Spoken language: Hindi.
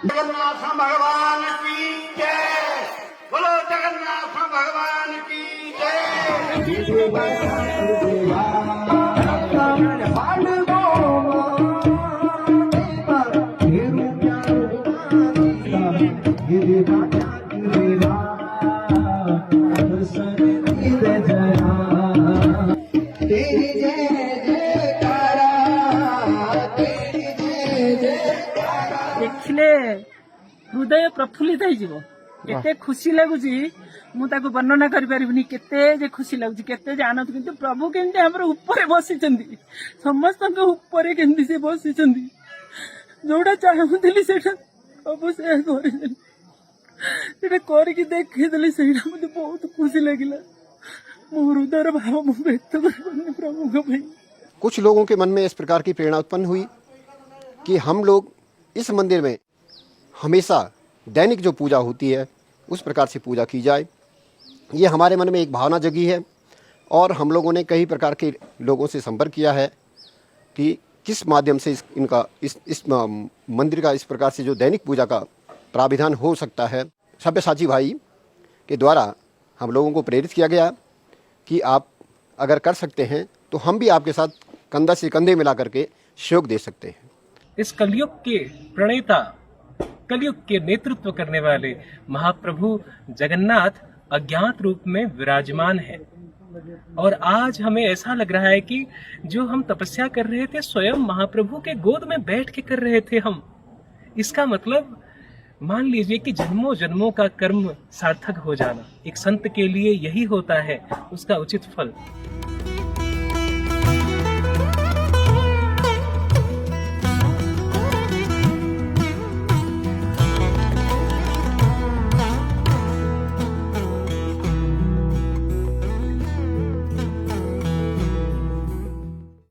जगन्नाथ भगवान की जय। बोलो जगन्नाथ भगवान की जय। देखिले हृदय प्रफुल्लित हो केते खुशी लगुची मु ताको वर्णना करि परिबनी केते जे खुशी लगुची केते जे आनंद किंतु प्रभु केंते हमर ऊपर बसिचंदी समस्त ऊपर केंती से बसिचंदी जोड़ा चाहूली सेटा प्रभु से करिसेन सेटा करके देखिदेली सेटा मते बहुत खुशी लागिला मो हृदय भाव मु व्यक्त करबनी प्रभु को भाई। कुछ लोगों के मन में इस प्रकार की प्रेरणा उत्पन्न हुई कि हम लोग इस मंदिर में हमेशा दैनिक जो पूजा होती है उस प्रकार से पूजा की जाए। ये हमारे मन में एक भावना जगी है और हम लोगों ने कई प्रकार के लोगों से संपर्क किया है कि किस माध्यम से इस मंदिर का इस प्रकार से जो दैनिक पूजा का प्राविधान हो सकता है। सब्यसाची भाई के द्वारा हम लोगों को प्रेरित किया गया कि आप अगर कर सकते हैं तो हम भी आपके साथ कंधा से कंधे मिला करके सहयोग दे सकते हैं। इस कलयुग के प्रणेता, कलयुग के नेतृत्व करने वाले महाप्रभु जगन्नाथ अज्ञात रूप में विराजमान है और आज हमें ऐसा लग रहा है कि जो हम तपस्या कर रहे थे स्वयं महाप्रभु के गोद में बैठ के कर रहे थे हम। इसका मतलब मान लीजिए कि जन्मों जन्मों का कर्म सार्थक हो जाना एक संत के लिए यही होता है उसका उचित फल।